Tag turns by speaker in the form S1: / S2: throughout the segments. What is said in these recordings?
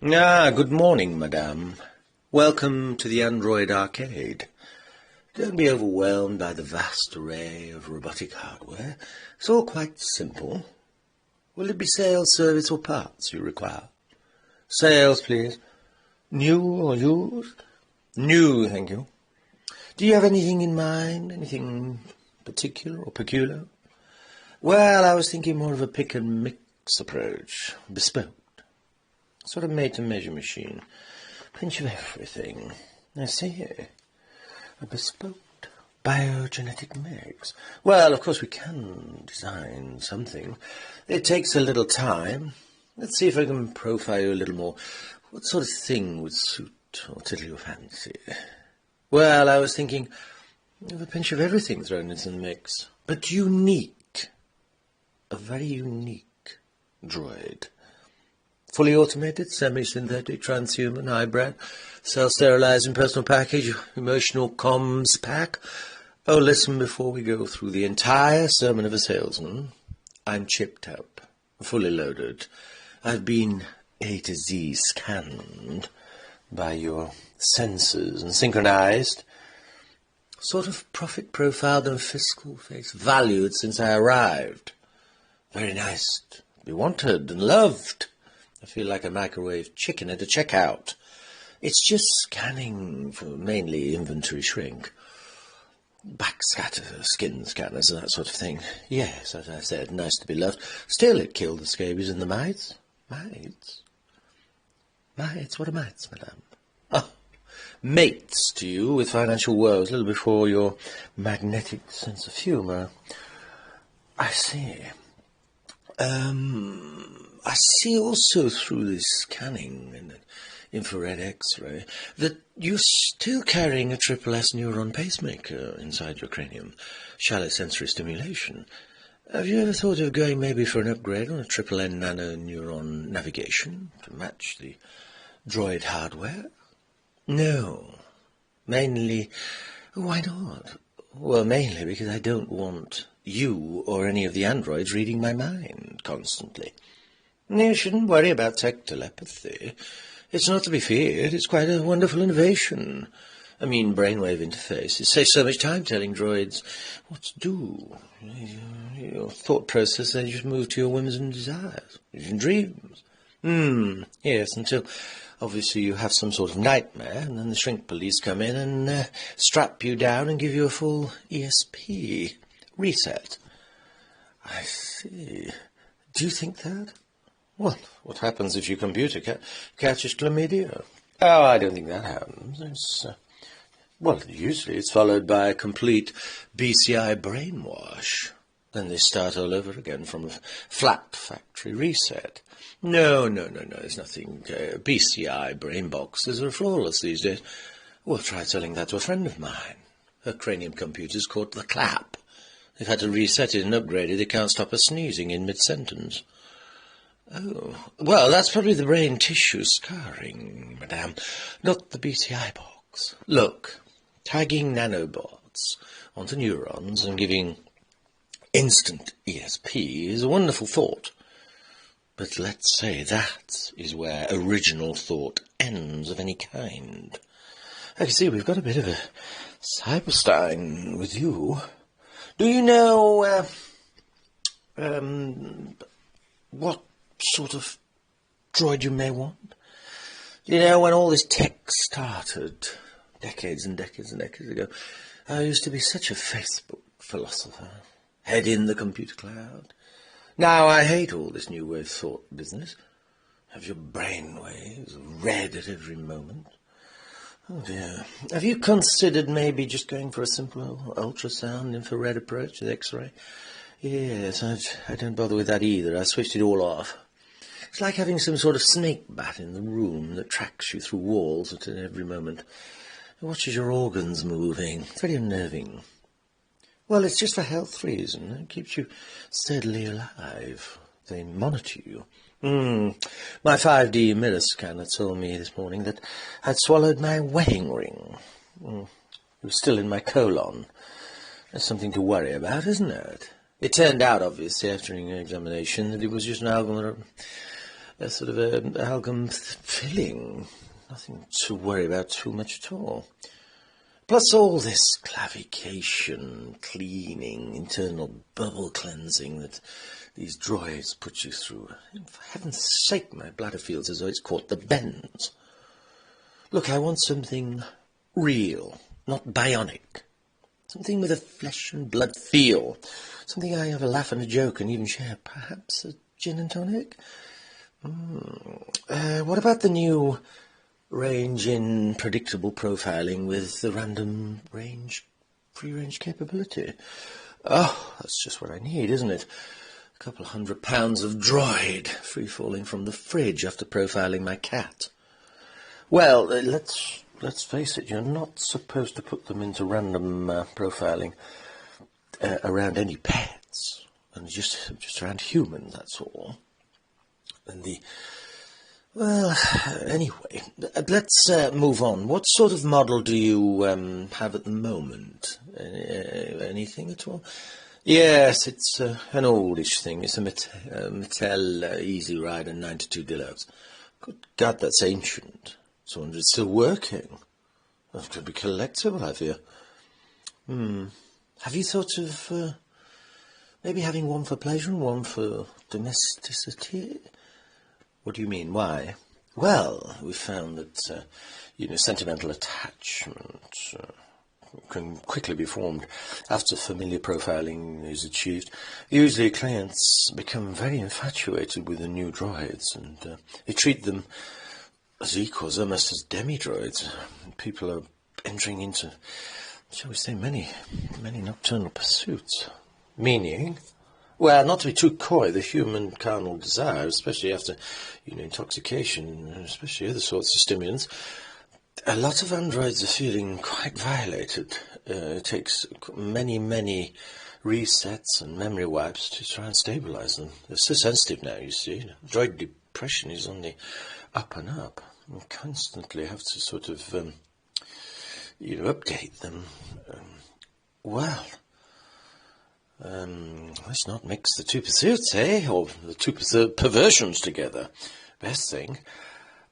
S1: Good morning, madame. Welcome to the Android Arcade. Don't be overwhelmed by the vast array of robotic hardware. It's all quite simple. Will it be sales, service, or parts you require? Sales, please. New or used? New, thank you. Do you have anything in mind? Anything particular or peculiar? Well, I was thinking more of a pick and mix approach. Bespoke. Sort of made-to-measure machine. Pinch of everything. I see. A bespoke biogenetic mix. Well, of course we can design something. It takes a little time. Let's see if I can profile you a little more. What sort of thing would suit or tickle your fancy? Well, I was thinking of a pinch of everything thrown into the mix. But unique. A very unique droid. Fully automated, semi-synthetic, transhuman, hybrid, self-sterilizing personal package, emotional comms pack. Oh, listen, before we go through the entire sermon of a salesman, I'm chipped up, fully loaded. I've been A to Z scanned by your senses and synchronized. Sort of profit profiled and fiscal face valued since I arrived. Very nice to be wanted and loved. I feel like a microwave chicken at a checkout. It's just scanning for mainly inventory shrink. Backscatter, skin scanners and that sort of thing. Yes, as I said, nice to be loved. Still, it killed the scabies and the mites. Mites? Mites? What are mites, madame? Oh, mates to you with financial woes, a little before your magnetic sense of humour. I see. I see also through this scanning and infrared X-ray that you're still carrying a triple S neuron pacemaker inside your cranium, shallow sensory stimulation. Have you ever thought of going maybe for an upgrade on a triple N nano neuron navigation to match the droid hardware? No. Mainly, why not? Well, mainly because I don't want you or any of the androids reading my mind constantly. You shouldn't worry about tech telepathy. It's not to be feared. It's quite a wonderful innovation. I mean, brainwave interface. It saves so much time telling droids what to do. Your thought process, then you just move to your whims and desires, even dreams. Yes, until obviously you have some sort of nightmare, and then the shrink police come in and strap you down and give you a full ESP reset. I see. Do you think that? Well, what happens if your computer catches chlamydia? Oh, I don't think that happens. Well, usually it's followed by a complete BCI brainwash. Then they start all over again from a flat factory reset. No, there's nothing. BCI brain boxes are flawless these days. Well, try telling that to a friend of mine. Her cranium computer's caught the clap. They've had to reset it and upgrade it. They can't stop her sneezing in mid-sentence. Oh, well, that's probably the brain tissue scarring, madame, not the BCI box. Look, tagging nanobots onto neurons and giving instant ESP is a wonderful thought. But let's say that is where original thought ends of any kind. I can see we've got a bit of a Cyberstein with you. Do you know, what sort of droid you may want? You know, when all this tech started, decades and decades and decades ago, I used to be such a Facebook philosopher, head in the computer cloud. Now I hate all this new wave thought business. Have your brain waves read at every moment. Oh dear. Have you considered maybe just going for a simple ultrasound infrared approach with X-ray? Yes, I don't bother with that either. I switched it all off. It's like having some sort of snake bat in the room that tracks you through walls at every moment. It watches your organs moving. It's very unnerving. Well, it's just for health reason. It keeps you steadily alive. They monitor you. My 5D mirror scanner told me this morning that I'd swallowed my wedding ring. It was still in my colon. That's something to worry about, isn't it? It turned out, obviously, after an examination, that it was just an a sort of a amalgam filling. Nothing to worry about too much at all. Plus all this clavication, cleaning, internal bubble cleansing that these droids put you through. For heaven's sake, my bladder feels as though it's caught the bends. Look, I want something real, not bionic. Something with a flesh and blood feel. Something I have a laugh and a joke and even share. Perhaps a gin and tonic? What about the new range in predictable profiling with the random free-range capability? Oh, that's just what I need, isn't it? A couple of £100 of droid free-falling from the fridge after profiling my cat. Well, let's face it, you're not supposed to put them into random profiling around any pets, and just around humans, that's all. And well, anyway, let's move on. What sort of model do you have at the moment? Anything at all? Yes, it's an oldish thing. It's a Mattel Easy Rider 92 Deluxe. Good God, that's ancient. So I wonder it's still working. That could be collectible, have you? Have you thought of maybe having one for pleasure and one for domesticity? What do you mean? Why? Well, we found that, sentimental attachment can quickly be formed after familiar profiling is achieved. Usually clients become very infatuated with the new droids, and they treat them as equals, almost as demi-droids. People are entering into, shall we say, many nocturnal pursuits. Meaning? Well, not to be too coy, the human carnal desire, especially after, intoxication, especially other sorts of stimulants, a lot of androids are feeling quite violated. It takes many resets and memory wipes to try and stabilize them. They're so sensitive now, you see. Droid depression is on the up and up. You constantly have to sort of, update them. Let's not mix the two pursuits, or the two perversions together. Best thing.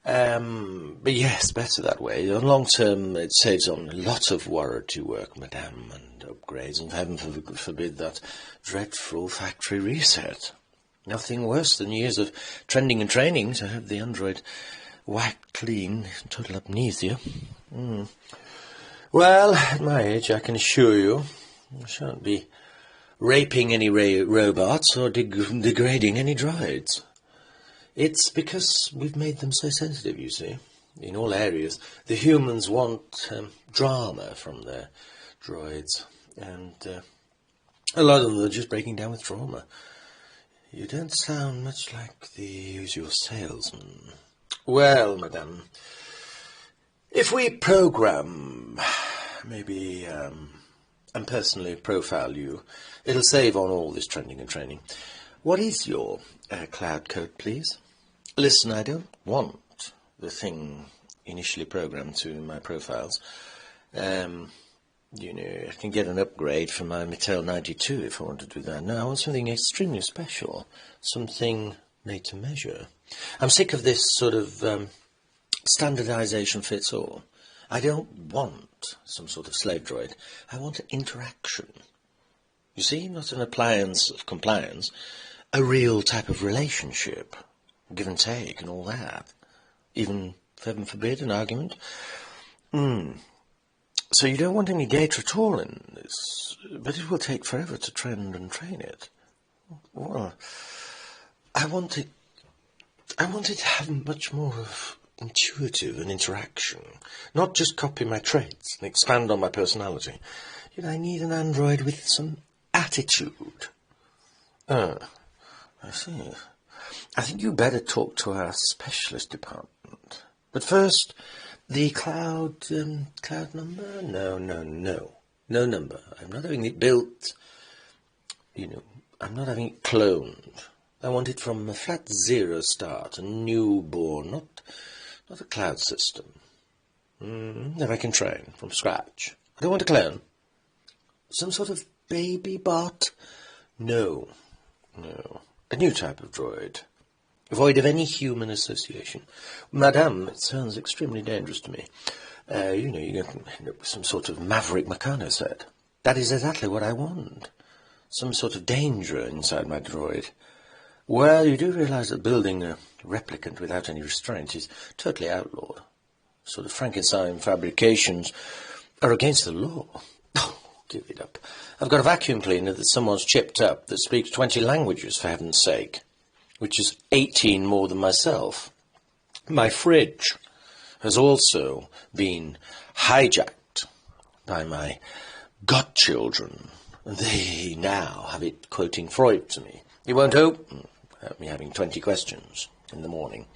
S1: But yes, better that way. On long term, it saves on a lot of warranty work, madame, and upgrades, and heaven forbid that dreadful factory reset. Nothing worse than years of trending and training to have the android whacked clean, total amnesia. Well, at my age, I can assure you, I shan't be raping any robots or degrading any droids. It's because we've made them so sensitive, you see, in all areas. The humans want drama from their droids, and a lot of them are just breaking down with trauma. You don't sound much like the usual salesman. Well, madame, if we program, maybe, and personally profile you, it'll save on all this trending and training. What is your cloud code, please? Listen, I don't want the thing initially programmed to my profiles. I can get an upgrade for my Mattel 92 if I want to do that. No, I want something extremely special, something made to measure. I'm sick of this sort of standardization fits all. I don't want some sort of slave droid. I want interaction. You see, not an appliance of compliance, a real type of relationship, give and take and all that. Even, heaven forbid, an argument. So you don't want any data at all in this, but it will take forever to train and train it. Well, I want it to have much more of intuitive and interaction, not just copy my traits and expand on my personality. I need an android with some attitude. I see. I think you better talk to our specialist department. But first, the cloud number? No. No number. I'm not having it built. I'm not having it cloned. I want it from a flat zero start, a newborn, not a cloud system. That I can train from scratch. I don't want a clone. Some sort of baby bot? No. A new type of droid. void of any human association. Madame, it sounds extremely dangerous to me. You know, you end up with some sort of maverick Meccano set. That is exactly what I want. Some sort of danger inside my droid. Well, you do realize that building a replicant without any restraint is totally outlawed. Sort of Frankenstein fabrications are against the law. Oh, give it up. I've got a vacuum cleaner that someone's chipped up that speaks 20 languages, for heaven's sake, which is 18 more than myself. My fridge has also been hijacked by my godchildren. They now have it quoting Freud to me. It won't open without me having 20 questions in the morning.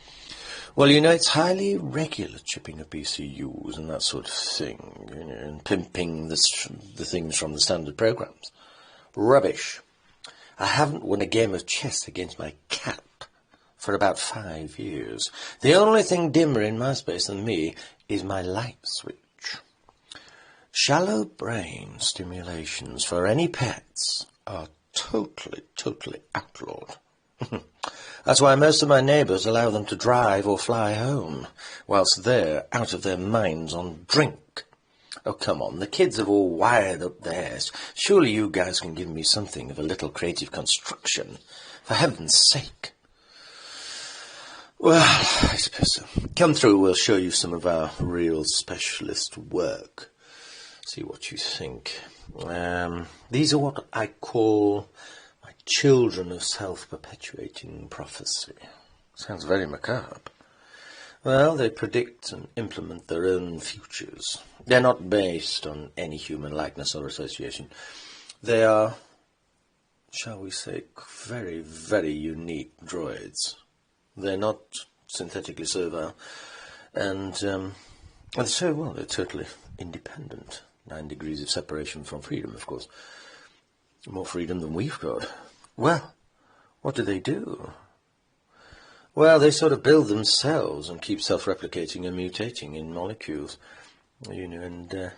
S1: Well, you know, it's highly regular chipping of PCUs and that sort of thing, you know, and pimping the things from the standard programs. Rubbish. I haven't won a game of chess against my cat for about 5 years. The only thing dimmer in my space than me is my light switch. Shallow brain stimulations for any pets are totally outlawed. That's why most of my neighbours allow them to drive or fly home, whilst they're out of their minds on drink. Oh, come on, the kids have all wired up theirs. Surely you guys can give me something of a little creative construction, for heaven's sake. Well, I suppose so. Come through, we'll show you some of our real specialist work. See what you think. These are what I call my children of self-perpetuating prophecy. Sounds very macabre. Well, they predict and implement their own futures. They're not based on any human likeness or association. They are, shall we say, very unique droids. They're not synthetically servile, and so, well, they're totally independent. 9 degrees of separation from freedom, of course. More freedom than we've got. Well, what do? Well, they sort of build themselves and keep self-replicating and mutating in molecules, you know, and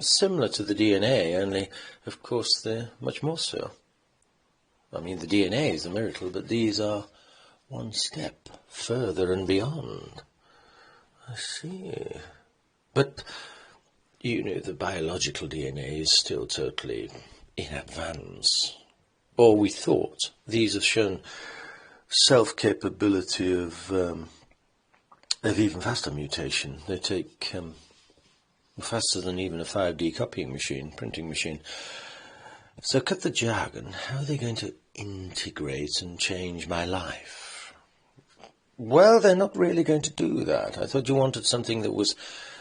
S1: similar to the DNA, only, of course, they're much more so. I mean, the DNA is a miracle, but these are one step further and beyond. I see. But, you know, the biological DNA is still totally in advance. Or we thought. These have shown self-capability of even faster mutation. They take faster than even a 5D copying machine, printing machine. So cut the jargon. How are they going to integrate and change my life? Well, they're not really going to do that. I thought you wanted something that was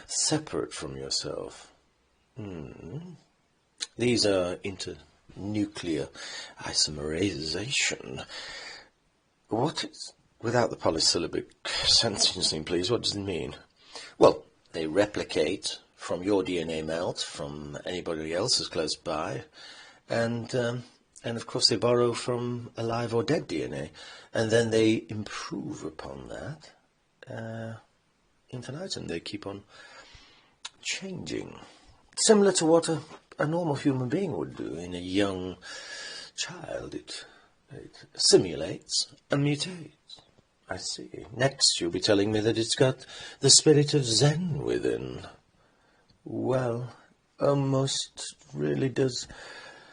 S1: separate from yourself. These are internuclear isomerization. What is, without the polysyllabic sentencing, please, what does it mean? Well, they replicate from your DNA melt, from anybody else's close by, and of course they borrow from alive or dead DNA, and then they improve upon that infinitum. They keep on changing, similar to what a normal human being would do in a young child. It simulates and mutates. I see. Next you'll be telling me that it's got the spirit of Zen within. Well, almost really does.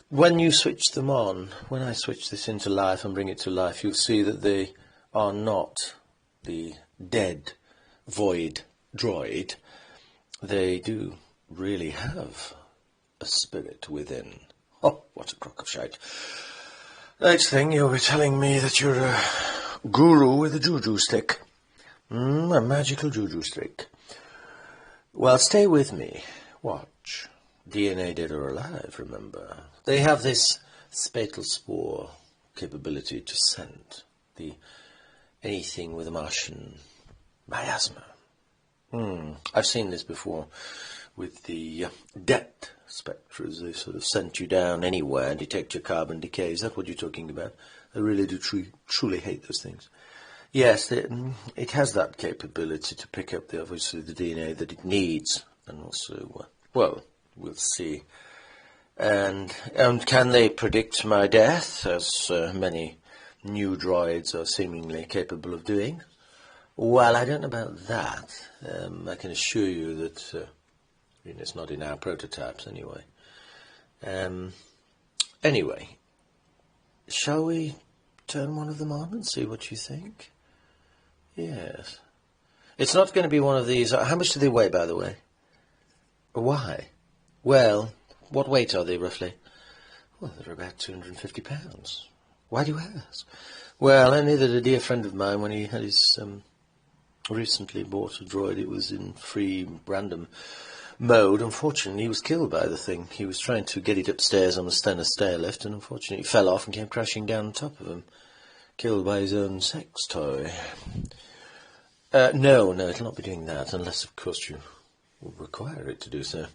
S1: When you switch them on, when I switch this into life and bring it to life, you'll see that they are not the dead, void droid. They do really have a spirit within. Oh, what a crock of shite. Next thing, you'll be telling me that you're a guru with a juju stick. A magical juju stick. Well, stay with me. Watch. DNA dead or alive, remember. They have this spatal spore capability to scent anything with a Martian miasma. I've seen this before with the DET spectras. They sort of scent you down anywhere and detect your carbon decay. Is that what you're talking about? I really do truly hate those things. Yes, it has that capability to pick up obviously the DNA that it needs, and also, well, we'll see. And can they predict my death, as many new droids are seemingly capable of doing. Well, I don't know about that. I can assure you that it's not in our prototypes anyway. Anyway, shall we turn one of them on and see what you think? Yes. It's not going to be one of these. How much do they weigh, by the way? Why? Well, what weight are they, roughly? Well, they're about 250 pounds. Why do you ask? Well, only that a dear friend of mine, when he had his recently bought a droid, it was in free random mode. Unfortunately, he was killed by the thing. He was trying to get it upstairs on the stair lift, and unfortunately it fell off and came crashing down on top of him. Killed by his own sex toy. No, it'll not be doing that, unless, of course, you require it to do so.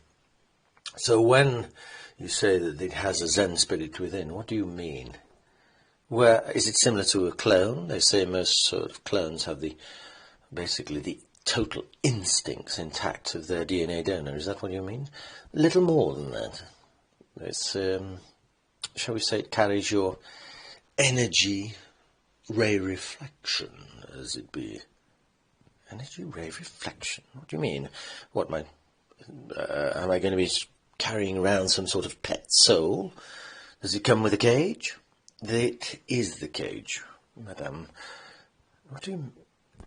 S1: So when you say that it has a Zen spirit within, what do you mean? Well, is it similar to a clone? They say most sort of clones have basically the total instincts intact of their DNA donor. Is that what you mean? A little more than that. It's, shall we say, it carries your energy ray reflection, as it be. Energy ray reflection? What do you mean? What, am I going to be carrying around some sort of pet soul? Does it come with a cage? It is the cage, madame. What do you mean?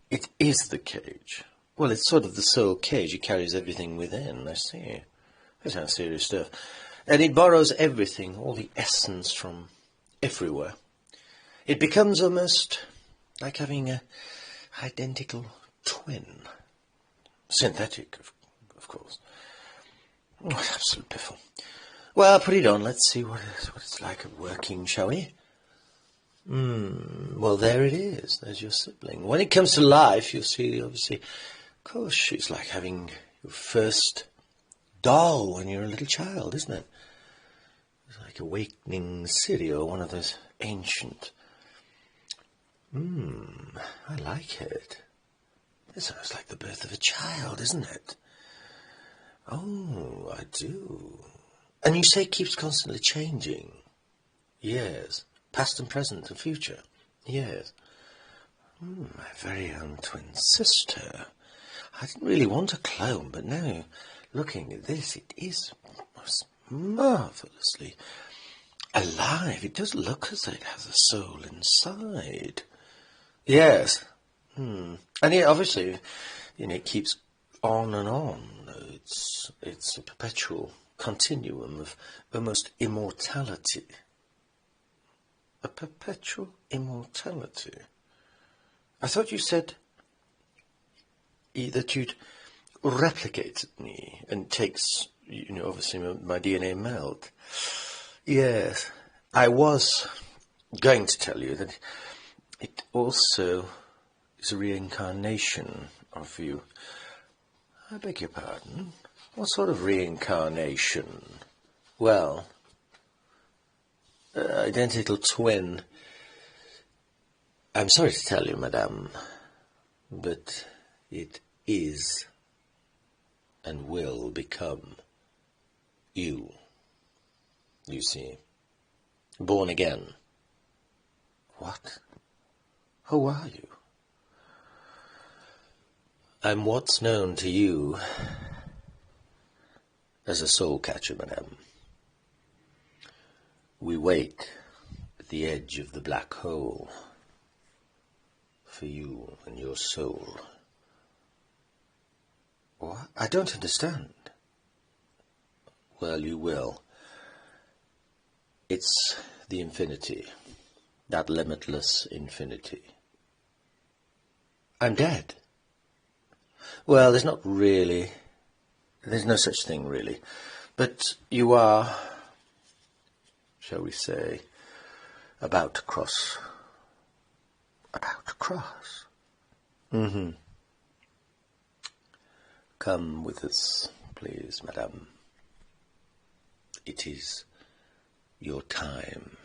S1: It is the cage. Well, it's sort of the soul cage. It carries everything within, I see. That sounds serious stuff. And it borrows everything, all the essence from everywhere. It becomes almost like having an identical twin. Synthetic, of course. Oh, absolute piffle. Well, put it on. Let's see what it's like at working, shall we? Well, there it is. There's your sibling. When it comes to life, you'll see, obviously, of course, it's like having your first doll when you're a little child, isn't it? It's like awakening City or one of those ancient. I like it. It sounds like the birth of a child, isn't it? Oh, I do. And you say it keeps constantly changing? Yes. Past and present and future? Yes. My very own twin sister. I didn't really want a clone, but now, looking at this, it is marvellously alive. It does look as though it has a soul inside. Yes. And yeah, obviously, it keeps on and on. It's a perpetual continuum of almost immortality. A perpetual immortality. I thought you said that you'd replicate me and takes, obviously my DNA melt. Yes, I was going to tell you that it also is a reincarnation of you. I beg your pardon? What sort of reincarnation? Well, identical twin. I'm sorry to tell you, madame, but it is and will become you. You see. Born again. What? Who are you? I'm what's known to you as a soul catcher, madame. We wait at the edge of the black hole for you and your soul. What? I don't understand. Well, you will. It's the infinity, that limitless infinity. I'm dead. Well, there's no such thing really, but you are, shall we say, about to cross. Come with us, please, madame. It is your time.